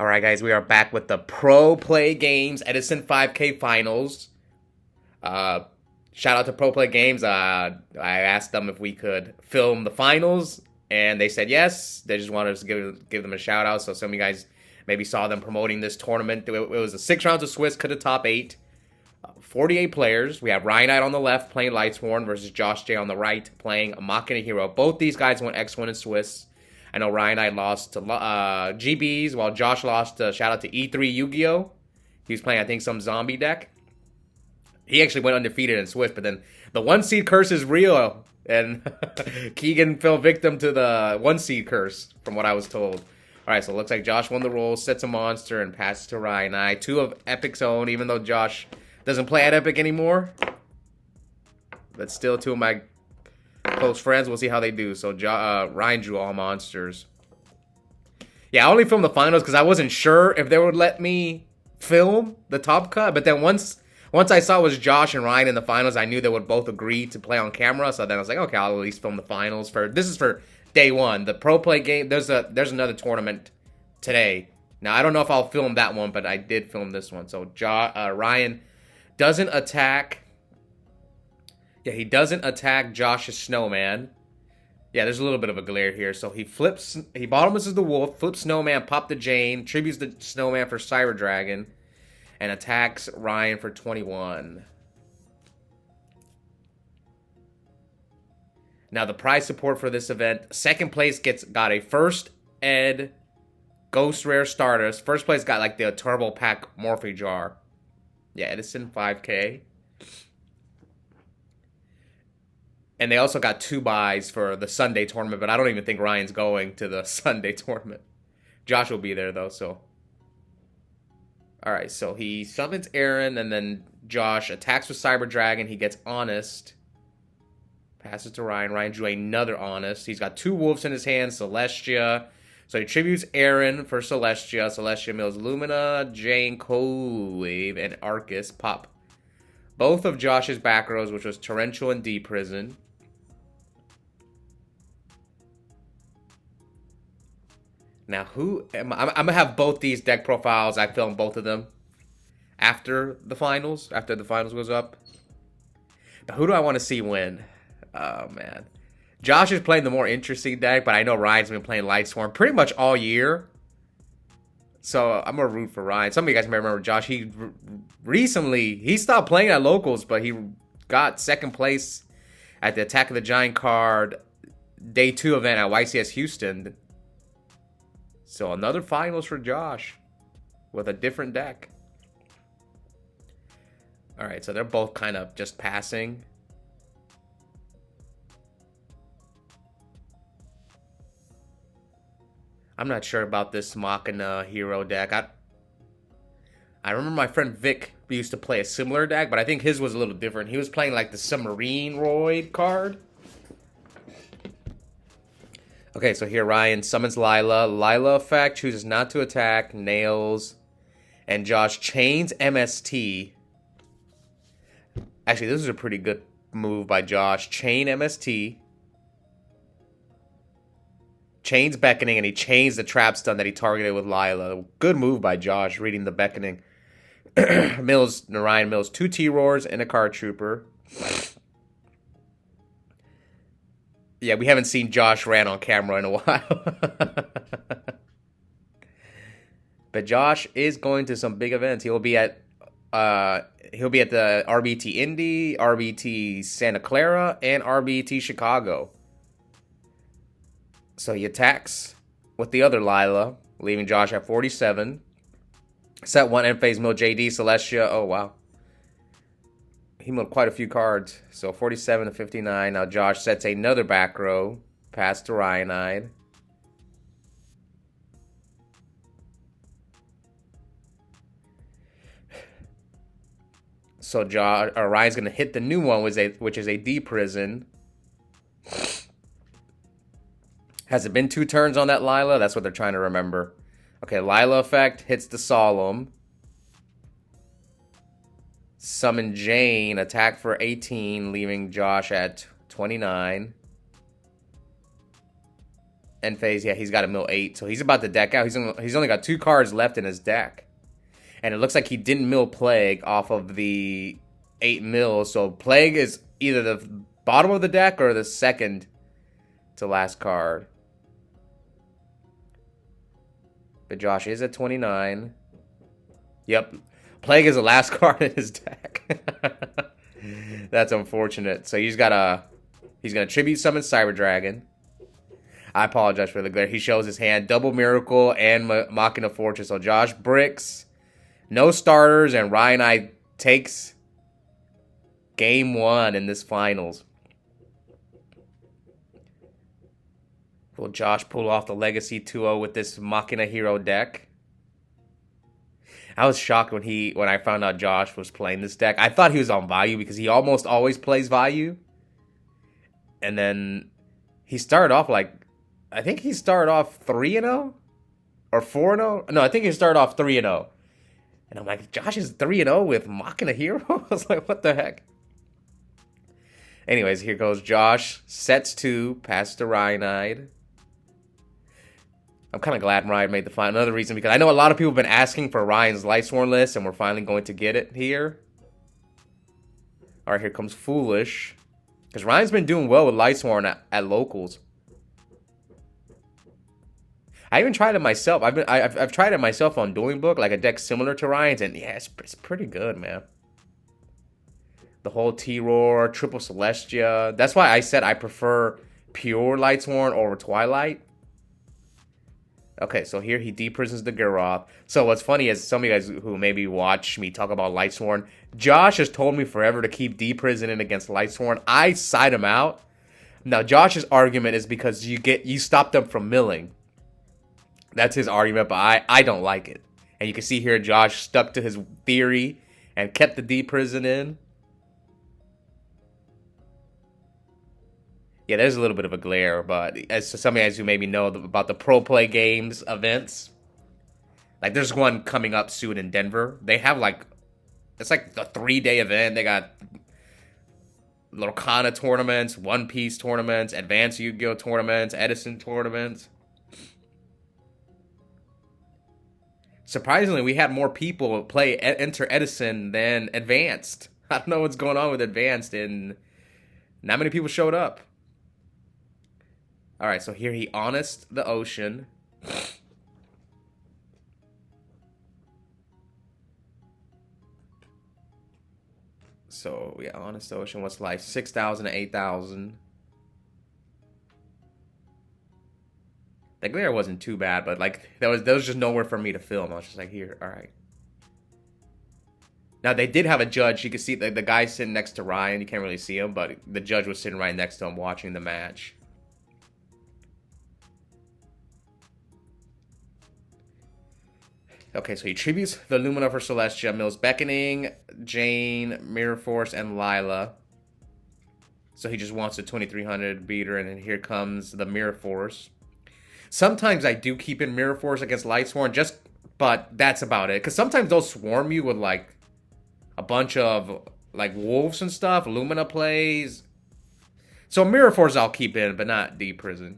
All right, guys, we are back with the Pro Play Games Edison 5K Finals. Uh, Shout out to Pro Play Games. I asked them if we could film the finals, and they said yes. They just wanted us to give them a shout out. So some of you guys maybe saw them promoting this tournament. It was a 6 rounds of Swiss, cut the top 8. 48 players. We have Ryanide on the left playing Lightsworn versus Josh J on the right playing Machina Hero. Both these guys went X1 in Swiss. I know Ryanide lost to GBs, while Josh lost shout out to E3 Yugioh. He was playing, I think, some zombie deck. He actually went undefeated in Swiss, but then the 1-seed curse is real, and Keegan fell victim to the 1-seed curse, from what I was told. Alright, so it looks like Josh won the roll, sets a monster, and passes to Ryanide. 2 of Epic's own, even though Josh doesn't play at Epic anymore. But still 2 of my close friends. We'll see how they do. So Ryan drew all monsters. Yeah, I only filmed the finals because I wasn't sure if they would let me film the top cut. But then once I saw it was Josh and Ryan in the finals, I knew they would both agree to play on camera. So then I was like, okay, I'll at least film the finals. This is for day 1. The Pro Play game, there's another tournament today. Now, I don't know if I'll film that one, but I did film this one. So Ryan doesn't attack. Yeah, he doesn't attack Josh's snowman. Yeah, there's a little bit of a glare here. So he bottomlesses the wolf, flips snowman, pop the Jane, tributes the snowman for Cyber Dragon, and attacks Ryan for 21. Now the prize support for this event, second place got a first ed Ghost Rare starters. First place got like the Turbo Pack Morphe jar. Yeah, Edison 5K. And they also got 2 buys for the Sunday tournament, but I don't even think Ryan's going to the Sunday tournament. Josh will be there, though, so. Alright, so he summons Aaron, and then Josh attacks with Cyber Dragon. He gets Honest. Passes to Ryan. Ryan drew another Honest. He's got 2 wolves in his hand, Celestia. So he tributes Aaron for Celestia. Celestia mills Lumina, Jane, Cold Wave, and Arcus pop both of Josh's back rows, which was Torrential and D-Prison. Now, I'm going to have both these deck profiles. I filmed both of them after the finals goes up. Now, who do I want to see win? Oh, man. Josh is playing the more interesting deck, but I know Ryan's been playing Lightsworn pretty much all year. So I'm going to root for Ryan. Some of you guys may remember Josh. He stopped playing at locals, but he got second place at the Attack of the Giant card day 2 event at YCS Houston. So another finals for Josh with a different deck. All right, so they're both kind of just passing. I'm not sure about this Machina hero deck. I remember my friend Vic used to play a similar deck, but I think his was a little different. He was playing like the Submarine Roid card. Okay, so here Ryan summons Lila. Lila effect, chooses not to attack, nails, and Josh chains MST. Actually, this is a pretty good move by Josh. Chain MST. Chains Beckoning, and he chains the trap stun that he targeted with Lila. Good move by Josh, reading the Beckoning. Ryan mills 2 T-Roars and a Card Trooper. Yeah, we haven't seen Josh ran on camera in a while. But Josh is going to some big events. He'll be at the RBT Indy, RBT Santa Clara, and RBT Chicago. So he attacks with the other Lila, leaving Josh at 47. Set 1 end phase mill JD, Celestia. Oh, wow. He milled quite a few cards. So 47 to 59. Now Josh sets another back row. Pass to Ryanide. So Ryan's going to hit the new one, which is a D-Prison. Has it been 2 turns on that Lila? That's what they're trying to remember. Okay, Lila effect hits the Solemn. Summon Jane, attack for 18, leaving Josh at 29. End phase, yeah, he's got a mill 8, so he's about to deck out. He's only got 2 cards left in his deck. And it looks like he didn't mill Plague off of the 8 mills, so Plague is either the bottom of the deck or the second to last card. But Josh is at 29. Yep. Plague is the last card in his deck. That's unfortunate. So he's gonna tribute summon Cyber Dragon. I apologize for the glare. He shows his hand. Double Miracle and Machina Fortress. So Josh bricks. No starters, and Ryanide takes game 1 in this finals. Will Josh pull off the Legacy 2-0 with this Machina Hero deck? I was shocked when I found out Josh was playing this deck. I thought he was on Vayu because he almost always plays Vayu. And then he started off I think he started off 3-0 or 4-0. No, I think he started off 3-0. And I'm like, Josh is 3-0 with Machina Hero? I was like, what the heck? Anyways, here goes Josh. Sets 2, passes to Ryanide. I'm kind of glad Ryan made the final. Another reason, because I know a lot of people have been asking for Ryan's Lightsworn list, and we're finally going to get it here. All right, here comes Foolish. Because Ryan's been doing well with Lightsworn at locals. I even tried it myself. I've tried it myself on Dueling Book, like a deck similar to Ryan's, and yeah, it's pretty good, man. The whole T-Roar, Triple Celestia. That's why I said I prefer pure Lightsworn over Twilight. Okay, so here he deprisons the Garoth. So what's funny is some of you guys who maybe watch me talk about Lightsworn, Josh has told me forever to keep deprisoning against Lightsworn. I side him out. Now Josh's argument is because you stop them from milling. That's his argument, but I don't like it. And you can see here Josh stuck to his theory and kept the deprison in. Yeah, there's a little bit of a glare, but as some of you guys who maybe know about the Pro Play Games events, like there's one coming up soon in Denver. They have it's like a 3-day event. They got Lorcana tournaments, One Piece tournaments, Advanced Yu-Gi-Oh tournaments, Edison tournaments. Surprisingly, we had more people enter Edison than Advanced. I don't know what's going on with Advanced, and not many people showed up. All right, so here he Honest the Ocean. So, yeah, Honest Ocean, what's life? 6,000 to 8,000. The glare wasn't too bad, but there was just nowhere for me to film. I was just like, here, all right. Now, they did have a judge. You can see the guy sitting next to Ryan. You can't really see him, but the judge was sitting right next to him watching the match. Okay, so he tributes the Lumina for Celestia, mills Beckoning, Jane, Mirror Force, and Lila. So he just wants a 2300 beater, and then here comes the Mirror Force. Sometimes I do keep in Mirror Force against Lightsworn, but that's about it. Because sometimes they'll swarm you with a bunch of wolves and stuff, Lumina plays. So Mirror Force I'll keep in, but not Deprison.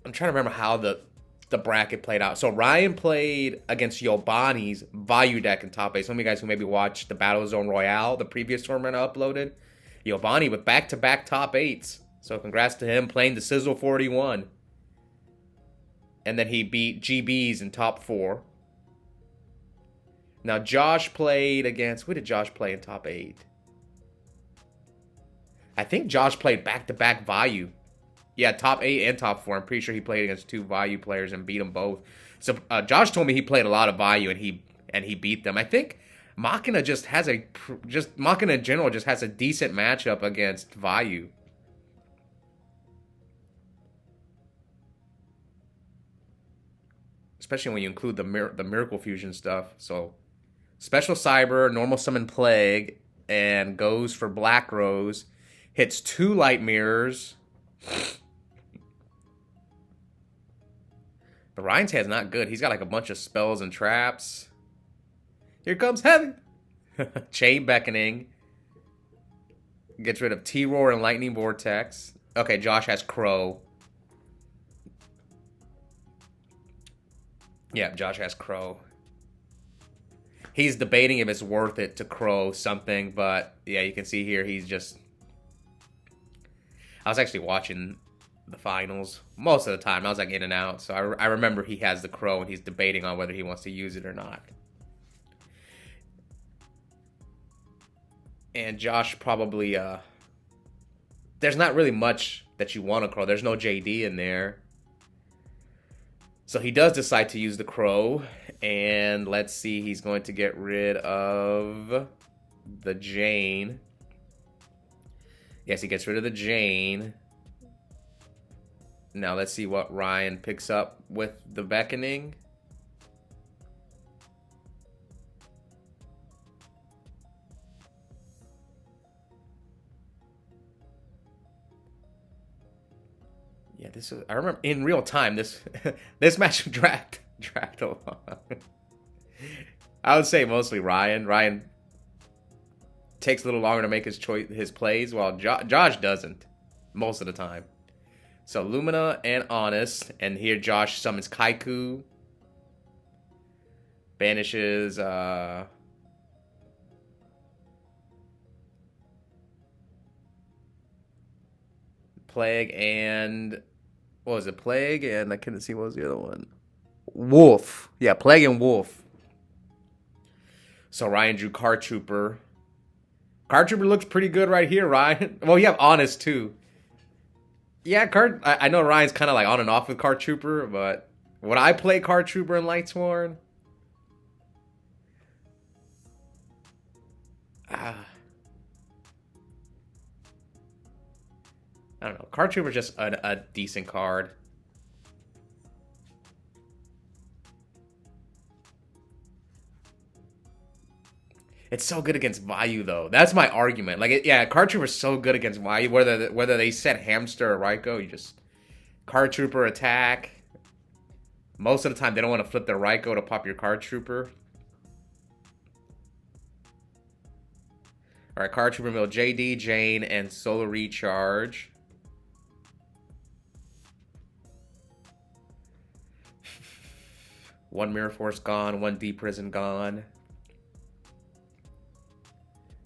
I'm trying to remember how the bracket played out. So Ryan played against Yobani's Vayu deck in top 8. Some of you guys who maybe watched the Battle Zone Royale, the previous tournament I uploaded, Yobani with back-to-back top 8s. So congrats to him playing the Sizzle 41. And then he beat GBs in top 4. Now Josh played against... Who did Josh play in top 8? I think Josh played back-to-back Vayu. Yeah, top 8 and top 4. I'm pretty sure he played against 2 Vayu players and beat them both. So Josh told me he played a lot of Vayu and he beat them. I think Machina Machina in general just has a decent matchup against Vayu. Especially when you include the Miracle Fusion stuff. So Special Cyber, Normal Summon Plague, and goes for Black Rose. Hits 2 Light Mirrors. But Ryan's hand's not good. He's got a bunch of spells and traps. Here comes Heavy. Chain Beckoning. Gets rid of T-Roar and Lightning Vortex. Okay, Josh has Crow. Yeah, Josh has Crow. He's debating if it's worth it to Crow something, but yeah, you can see here he's just... I was actually watching the finals most of the time. I was like in and out, so I remember he has the Crow and he's debating on whether he wants to use it or not. And Josh probably... there's not really much that you want to Crow. There's no JD in there. So he does decide to use the Crow. And let's see, he's going to get rid of the Jane. Yes, he gets rid of the Jane. Now let's see what Ryan picks up with the Beckoning. Yeah, this is, I remember in real time this this match dragged along. I would say mostly Ryan. Ryan takes a little longer to make his plays, while Josh doesn't most of the time. So Lumina and Honest, and here Josh summons Kaiku, banishes Plague and what was it? Plague and I couldn't see what was the other one. Wolf. Yeah, Plague and Wolf. So Ryan drew Card Trooper. Card Trooper looks pretty good right here, Ryan. Well, you have Honest too. Yeah, I know Ryan's kind of like on and off with Card Trooper, but would I play Card Trooper in Lightsworn? I don't know. Card Trooper's just a decent card. It's so good against Vayu, though. That's my argument. Like, yeah, Card Trooper's so good against Vayu. Whether they set Hamster or Raikou, you just... Card Trooper attack. Most of the time, they don't want to flip their Raikou to pop your Card Trooper. Alright, Card Trooper mill JD, Jane, and Solar Recharge. One Mirror Force gone, one Deep Prison gone.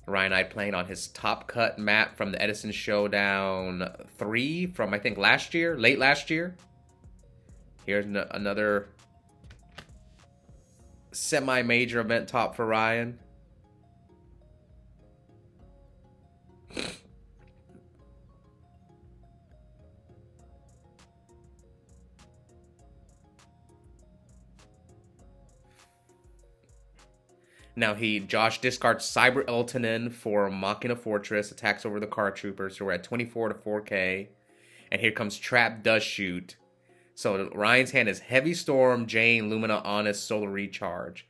Ryanide playing on his top cut map from the Edison Showdown 3 from, I think, last year, late last year. Here's another semi-major event top for Ryan. Now Josh discards Cyber Eltonin for Machina Fortress, attacks over the Card Trooper, so we're at 24 to 4K. And here comes Trap Does Shoot. So Ryan's hand is Heavy Storm, Jane, Lumina, Honest, Solar Recharge.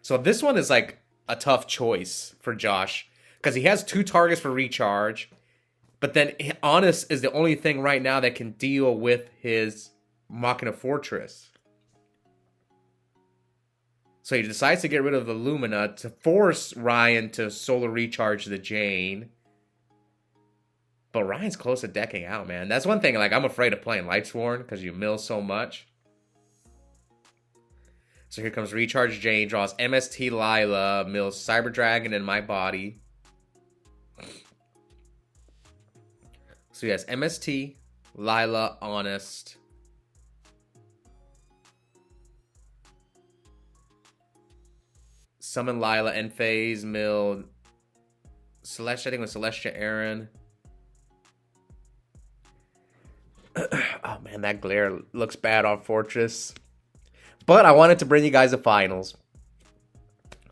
So this one is like a tough choice for Josh, because he has 2 targets for Recharge, but then Honest is the only thing right now that can deal with his Machina Fortress. So he decides to get rid of the Lumina to force Ryan to Solar Recharge the Jane. But Ryan's close to decking out, man. That's one thing, like, I'm afraid of playing Lightsworn because you mill so much. So here comes Recharge Jane, draws MST Lila, mills Cyber Dragon in my body. So he has MST, Lila, Honest. Summon Lila, end phase, mill Celestia, I think with Celestia Aaron. Oh man, that glare looks bad on Fortress. But I wanted to bring you guys the finals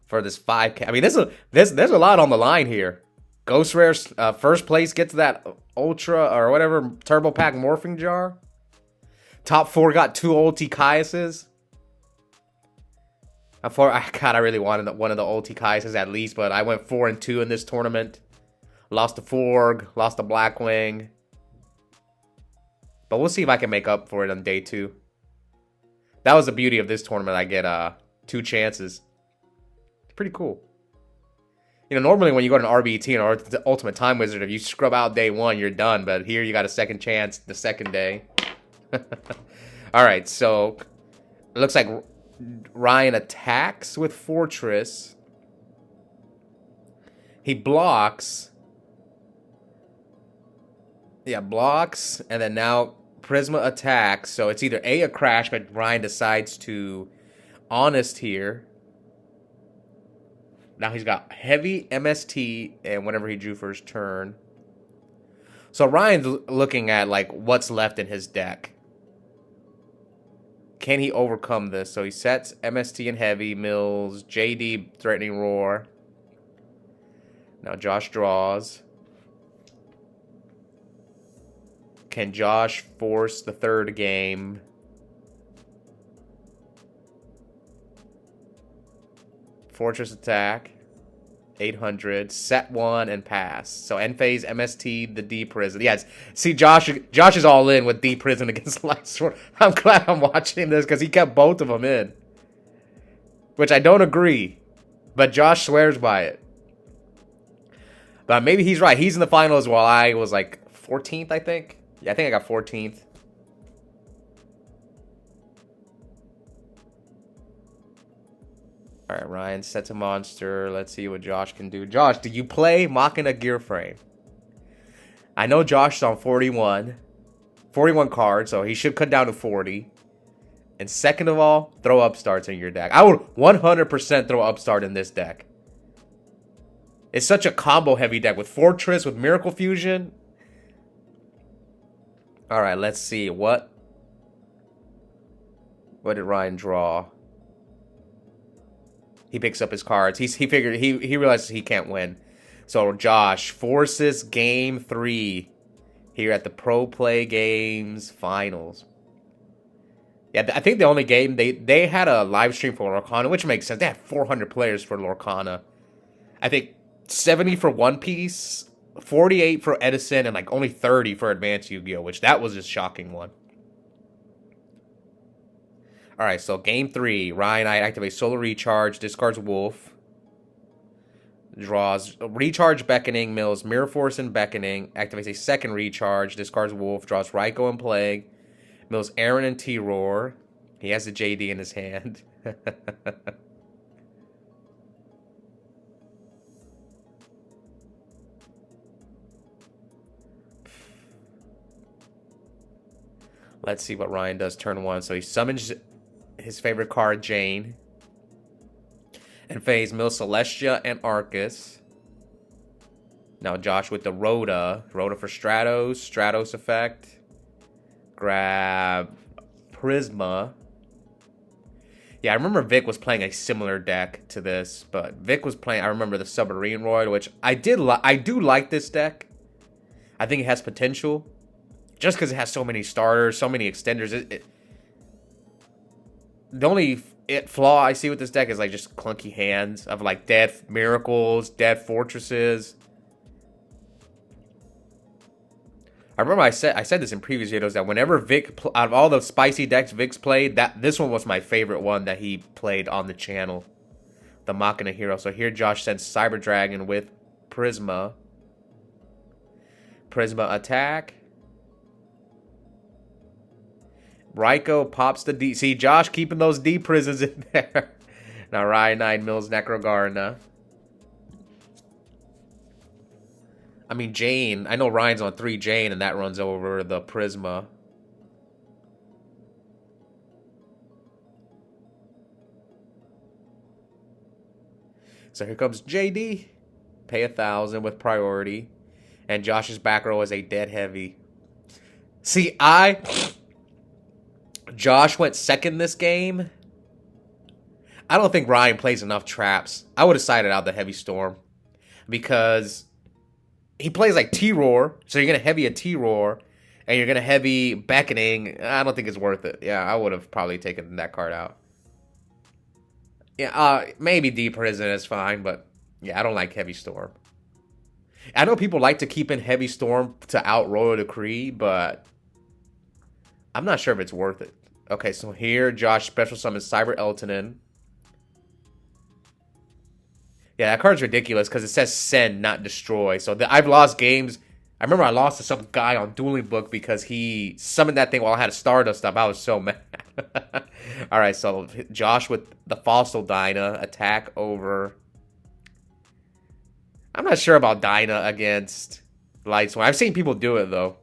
for this 5K. I mean, there's a lot on the line here. Ghost Rare's first place gets that Ultra or whatever Turbo Pack Morphing Jar. Top 4 got 2 ulti Kaiases. God, I really wanted one of the ulti Kaiases at least, but I went 4-2 in this tournament. Lost to Forg, lost to Blackwing. But we'll see if I can make up for it on day 2. That was the beauty of this tournament. I get 2 chances. It's pretty cool. You know, normally when you go to an RBT or the Ultimate Time Wizard, if you scrub out day one, you're done. But here you got a second chance the second day. All right, so it looks like Ryan attacks with Fortress. He blocks. Yeah, blocks, and then now Prisma attacks. So it's either A, a crash, but Ryan decides to Honest here. Now he's got heavy MST and whatever he drew for his turn. So Ryan's looking at like what's left in his deck. Can he overcome this? So he sets MST and heavy, mills, JD threatening roar. Now Josh draws. Can Josh force the third game? Fortress attack. 800. Set one and pass. So end phase, MST, the D prison. Yes. See, Josh is all in with D prison against Lightsworn. I'm glad I'm watching this because he kept both of them in. Which I don't agree. But Josh swears by it. But maybe he's right. He's in the finals while I was like 14th, I think. Yeah, I think I got 14th. All right, Ryan sets a monster. Let's see what Josh can do. Josh, do you play Machina Gear Frame? I know Josh is on 41. 41 cards, so he should cut down to 40. And second of all, throw Upstarts in your deck. I would 100% throw Upstart in this deck. It's such a combo-heavy deck with Fortress, with Miracle Fusion. All right, let's see. What did Ryan draw? He picks up his cards. He figured he realizes he can't win. So Josh forces game 3 here at the Pro Play Games Finals. Yeah, I think the only game they had a live stream for Lorcana, which makes sense. They had 400 players for Lorcana. I think 70 for One Piece, 48 for Edison, and like only 30 for Advanced Yu-Gi-Oh, which that was a shocking one. All right, so game 3, Ryanide activates Solar Recharge, discards Wolf, draws Recharge Beckoning, mills Mirror Force and Beckoning, activates a second Recharge, discards Wolf, draws Raikou and Plague, mills Aaron and T-Roar. He has the JD in his hand. Let's see what Ryan does turn 1. So he summons his favorite card, Jane. And phase mills Celestia and Arcus. Now Josh with the Rhoda. Rhoda for Stratos. Stratos effect. Grab Prisma. Yeah, I remember Vic was playing a similar deck to this. But Vic was playing, I remember the Submarine Roid, which I do like this deck. I think it has potential. Just because it has so many starters, so many extenders. The only flaw I see with this deck is like just clunky hands of like dead miracles, dead fortresses. I remember I said this in previous videos that whenever Vic, out of all the spicy decks Vic's played, this one was my favorite one that he played on the channel. The Machina Hero. So here Josh sends Cyber Dragon with Prisma. Prisma attack. Raikou pops the D. See, Josh keeping those D prisons in there. Now, Ryanide mills Necrogarna. I mean, Jane. I know Ryan's on 3 Jane, and that runs over the Prisma. So here comes JD. Pay 1,000 with priority. And Josh's back row is a dead heavy. See, Josh went second this game. I don't think Ryan plays enough traps. I would have sided out the Heavy Storm. Because he plays like T-Roar. So you're going to heavy a T-Roar. And you're going to heavy Beckoning. I don't think it's worth it. Yeah, I would have probably taken that card out. Yeah, maybe D Prison is fine. But yeah, I don't like Heavy Storm. I know people like to keep in Heavy Storm to out Royal Decree. But I'm not sure if it's worth it. Okay, so here, Josh special summons Cyber Eltonin. Yeah, that card's ridiculous because it says send, not destroy. So I've lost games. I remember I lost to some guy on Dueling Book because he summoned that thing while I had a Stardust up. I was so mad. All right, so Josh with the Fossil Dyna attack over. I'm not sure about Dyna against Lightsworn. I've seen people do it though.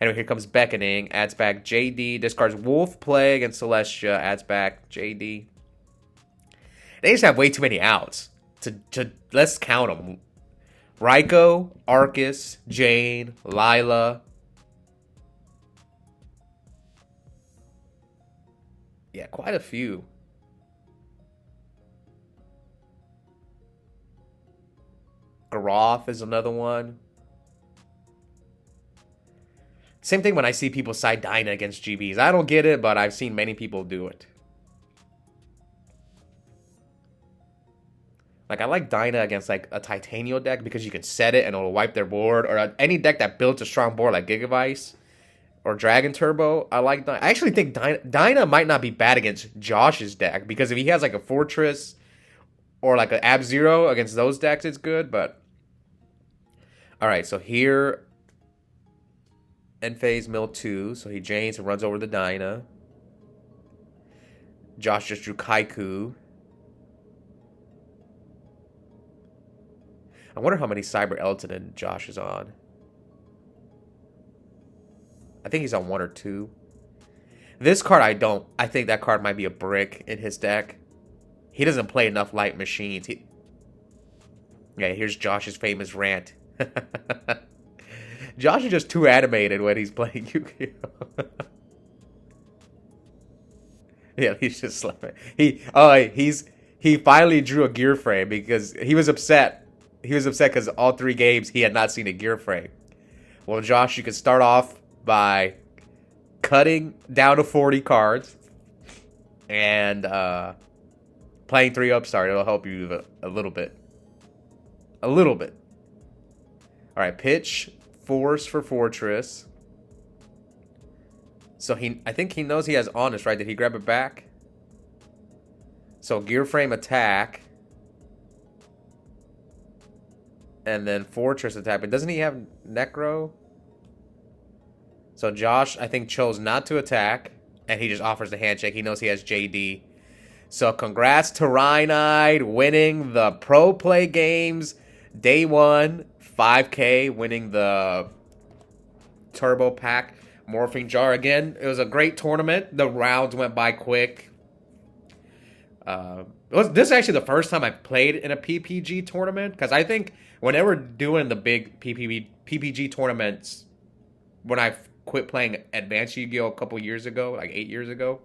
Anyway, here comes Beckoning. Adds back JD. Discards Wolf Plague and Celestia. Adds back JD. They just have way too many outs. Let's count them. Raikou, Arceus, Jane, Lila. Yeah, quite a few. Garoth is another one. Same thing when I see people side Dyna against GBs. I don't get it, but I've seen many people do it. Like, I like Dyna against, like, a Titanium deck because you can set it and it'll wipe their board. Or any deck that builds a strong board like Gigavice or Dragon Turbo. I like Dyna. I actually think Dyna might not be bad against Josh's deck because if he has, like, a Fortress or, like, an Ab-Zero against those decks, it's good. But, all right, so here, end phase mill 2. So he drains and runs over the Dyna. Josh just drew Kaiku. I wonder how many Cyber Elton Josh is on. I think he's on 1 or 2. This card I think that card might be a brick in his deck. He doesn't play enough light machines. Yeah, here's Josh's famous rant. Josh is just too animated when he's playing Yu-Gi-Oh! Yeah, he's just slapping. He finally drew a gear frame because he was upset. He was upset because all 3 games he had not seen a gear frame. Well, Josh, you can start off by cutting down to 40 cards and playing 3 Upstart. It'll help you a little bit. A little bit. All right, pitch, Force for Fortress. So I think he knows he has Honest, right? Did he grab it back? So gear frame attack. And then Fortress attack. But doesn't he have Necro? So Josh, I think, chose not to attack. And he just offers the handshake. He knows he has JD. So congrats to Ryanide winning the Pro Play Games Day 1 5K. Winning the Turbo Pack Morphing Jar again. It was a great tournament. The rounds went by quick. This is actually the first time I've played in a PPG tournament. Because I think whenever doing the big PPG tournaments, when I quit playing Advanced Yu-Gi-Oh! A couple years ago, like 8 years ago.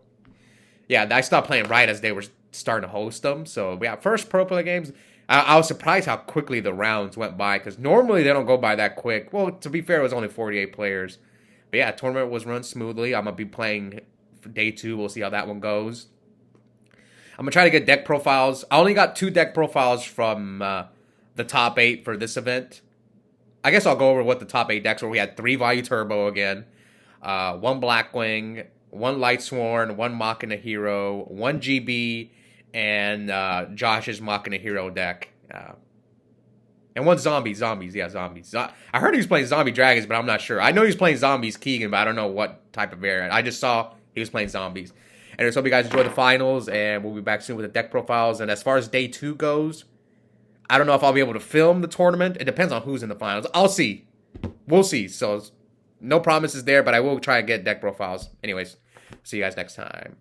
Yeah, I stopped playing right as they were starting to host them. So, yeah, first Pro Play games, I was surprised how quickly the rounds went by. Because normally they don't go by that quick. Well, to be fair, it was only 48 players. But yeah, tournament was run smoothly. I'm going to be playing for day 2. We'll see how that one goes. I'm going to try to get deck profiles. I only got 2 deck profiles from the top 8 for this event. I guess I'll go over what the top 8 decks were. We had 3 Value Turbo again. 1 Blackwing, 1 Lightsworn, 1 Machina Hero, 1 GB, and Josh's Machina Hero deck. And 1 Zombies. Yeah, Zombies. I heard he was playing Zombie Dragons, but I'm not sure. I know he was playing Zombies Keegan, but I don't know what type of variant. I just saw he was playing Zombies. And I hope you guys enjoy the finals, and we'll be back soon with the deck profiles. And as far as day 2 goes, I don't know if I'll be able to film the tournament. It depends on who's in the finals. I'll see. We'll see. So, no promises there, but I will try and get deck profiles. Anyways, see you guys next time.